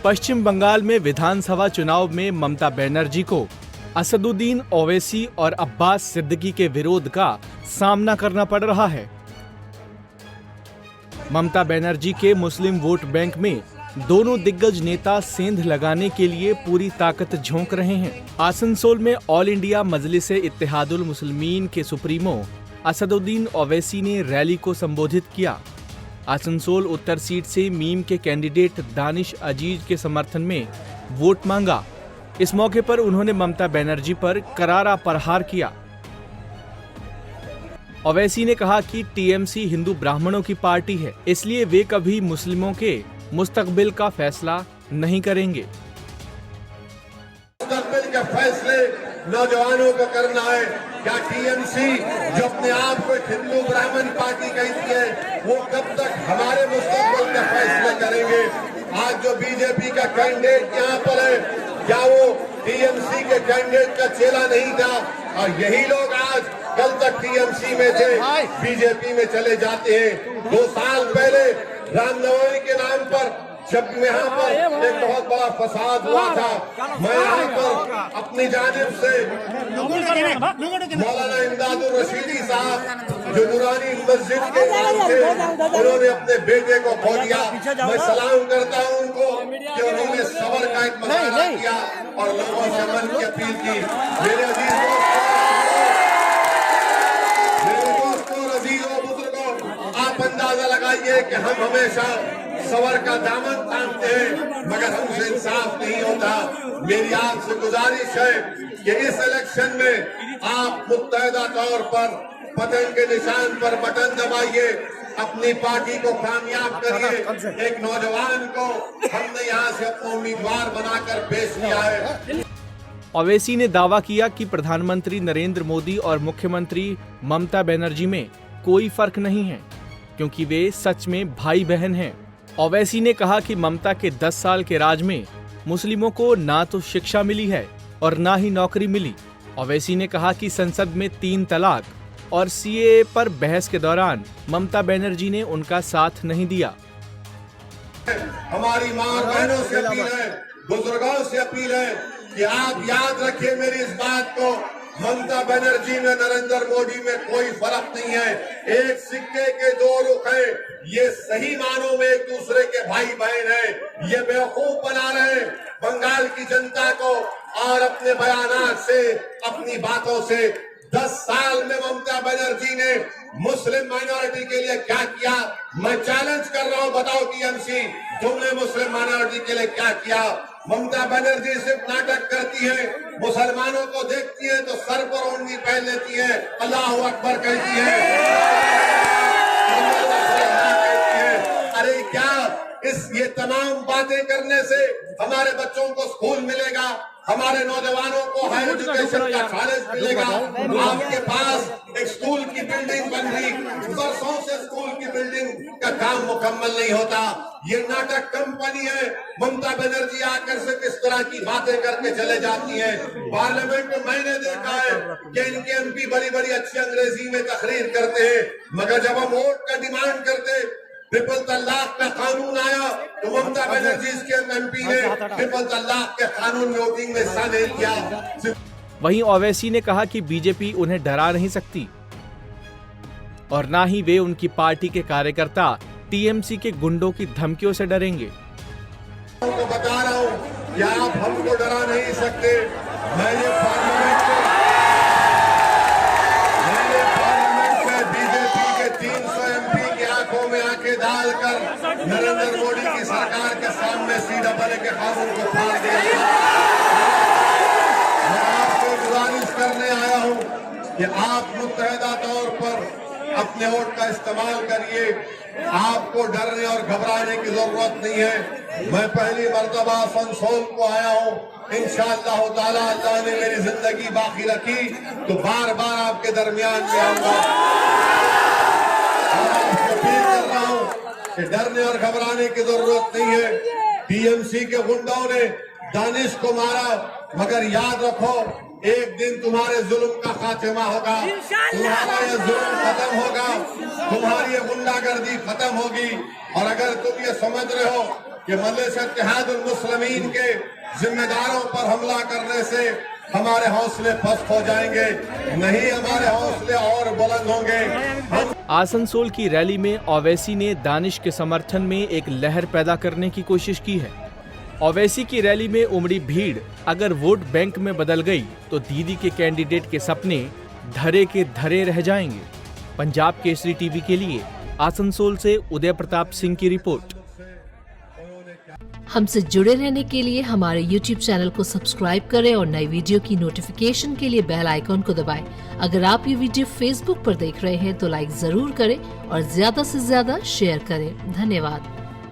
पश्चिम बंगाल में विधानसभा चुनाव में ममता बनर्जी को असदुद्दीन ओवैसी और अब्बास सिद्दीकी के विरोध का सामना करना पड़ रहा है। ममता बनर्जी के मुस्लिम वोट बैंक में दोनों दिग्गज नेता सेंध लगाने के लिए पूरी ताकत झोंक रहे हैं। आसनसोल में ऑल इंडिया मजलिस-ए इत्तेहादुल मुस्लिमीन के सुप्रीमो असदुद्दीन ओवैसी ने रैली को संबोधित किया। आसनसोल उत्तर सीट से मीम के कैंडिडेट दानिश अजीज के समर्थन में वोट मांगा। इस मौके पर उन्होंने ममता बनर्जी पर करारा प्रहार किया। ओवैसी ने कहा कि टीएमसी हिंदू ब्राह्मणों की पार्टी है, इसलिए वे कभी मुस्लिमों के मुस्तकबिल का फैसला नहीं करेंगे। मुस्तकबिल के फैसले नौजवानों को करना है। क्या टीएमसी जो अपने आप को हिंदू ब्राह्मण पार्टी कहती है, वो कब तक हमारे मुस्तकबिल के फैसले करेंगे? आज जो बीजेपी का कैंडिडेट यहाँ पर है, क्या वो टीएमसी के कैंडिडेट का चेला नहीं था? और यही लोग आज कल तक टीएमसी में थे, बीजेपी में चले जाते हैं। 2 साल पहले रामनवमी के नाम पर जब यहाँ पर एक बहुत बड़ा फसाद हुआ था, मैं यहाँ पर अपनी जानिब से मौलाना इमदादुर रशीदी साहब जो नूरानी मस्जिद के इमाम थे, उन्होंने अपने बेटे को खो दिया। मैं सलाम करता हूँ उनको कि उन्होंने सबर का एक मुजाहरा किया और लोगों से अमन की अपील की। मेरे अजीजों बुजुर्गों, आप अंदाजा लगाइए कि हम हमेशा सबर का दामन थामते हैं, मगर हमसे इंसाफ नहीं होता। मेरी आपसे गुजारिश है कि इस इलेक्शन में आप मुत्तहिदा तौर पर बटन के निशान पर बटन दबाइए, अपनी पार्टी को कामयाब करिए। एक नौजवान को हमने यहाँ से अपना उम्मीदवार बनाकर पेश किया है। ओवैसी ने दावा किया कि प्रधानमंत्री नरेंद्र मोदी और मुख्यमंत्री ममता बनर्जी में कोई फर्क नहीं है, क्योंकि वे सच में भाई बहन हैं। ओवैसी ने कहा कि ममता के 10 साल के राज में मुस्लिमों को ना तो शिक्षा मिली है और ना ही नौकरी मिली। ओवैसी ने कहा कि संसद में 3 तलाक और सीएए पर बहस के दौरान ममता बनर्जी ने उनका साथ नहीं दिया। हमारी माँ बहनों से अपील है, बुजुर्गों से अपील है कि आप याद रखिए मेरी इस बात को, ममता बनर्जी में नरेंद्र मोदी में कोई फर्क नहीं है। एक सिक्के के 2 रुख हैं। ये सही मानों में एक दूसरे के भाई बहन हैं। ये बेवकूफ बना रहे बंगाल की जनता को और अपने बयानात से, अपनी बातों से। 10 साल में ममता बनर्जी ने मुस्लिम माइनॉरिटी के लिए क्या किया? मैं चैलेंज कर रहा हूँ, बताओ टीएमसी, तुमने मुस्लिम माइनॉरिटी के लिए क्या किया? ममता बनर्जी सिर्फ नाटक करती है, मुसलमानों को देखती है तो सर पर ओढ़नी पहन लेती है, अल्लाहू अकबर कहती है। अरे क्या ये तमाम बातें करने से हमारे बच्चों को स्कूल मिलेगा? हमारे नौजवानों को हायर एजुकेशन का कॉलेज मिलेगा? आपके पास एक स्कूल की बिल्डिंग बन रही, बरसों से स्कूल की बिल्डिंग का काम मुकम्मल नहीं होता। ये नाटक कंपनी है। ममता बनर्जी आकर से किस तरह की बातें करके चले जाती हैं। पार्लियामेंट में मैंने देखा है कि इनके एमपी बड़ी बड़ी अच्छी अंग्रेजी में तकरीर करते हैं, मगर जब हम वोट का डिमांड करते, ट्रिपल तलाक का कानून आया तो ममता बनर्जी के एमपी ने ट्रिपल तलाक के कानून में वोटिंग में हिस्सा नहीं किया। वहीं ओवैसी ने कहा कि बीजेपी उन्हें डरा नहीं सकती और ना ही वे उनकी पार्टी के कार्यकर्ता टीएमसी के गुंडों की धमकियों से डरेंगे। मैं बता रहा हूँ कि आप हमको डरा नहीं सकते। मैंने पार्लियामेंट में बीजेपी के 300 एमपी की आंखों में आंखें डालकर नरेंद्र मोदी की सरकार के सामने सीडब्ल्यू के कानून को फाड़ दिया। मैं आपको गुजारिश करने आया हूँ कि आप मुत्तहिदा तौर पर अपने वोट का इस्तेमाल करिए। आपको डरने और घबराने की जरूरत नहीं है। मैं पहली मर्तबा आसनसोल को आया हूँ। इंशाअल्लाह ताला अल्लाह ने मेरी जिंदगी बाकी रखी तो बार बार आपके दरमियान में आऊंगा। आपको अपील कर रहा हूँ कि डरने और घबराने की जरूरत नहीं है। टीएमसी के गुंडों ने दानिश को मारा, मगर याद रखो एक दिन तुम्हारे जुल्म का खात्मा होगा, तुम्हारा ये जुल्म खत्म होगा, तुम्हारी ये गुंडागर्दी खत्म होगी। और अगर तुम ये समझ रहे हो कि मजलिस इत्तेहादुल मुस्लिमीन के जिम्मेदारों पर हमला करने से हमारे हौसले पस्त हो जाएंगे, नहीं हमारे हौसले और बुलंद होंगे। आसनसोल की रैली में ओवैसी ने दानिश के समर्थन में एक लहर पैदा करने की कोशिश की है। ओवैसी की रैली में उमड़ी भीड़ अगर वोट बैंक में बदल गई तो दीदी के कैंडिडेट के सपने धरे के धरे रह जाएंगे। पंजाब केसरी टीवी के लिए आसनसोल से उदय प्रताप सिंह की रिपोर्ट। हमसे जुड़े रहने के लिए हमारे YouTube चैनल को सब्सक्राइब करें और नई वीडियो की नोटिफिकेशन के लिए बेल आइकॉन को दबाएं। अगर आप ये वीडियो Facebook पर देख रहे हैं तो लाइक जरूर करें और ज्यादा से ज्यादा शेयर करें। धन्यवाद।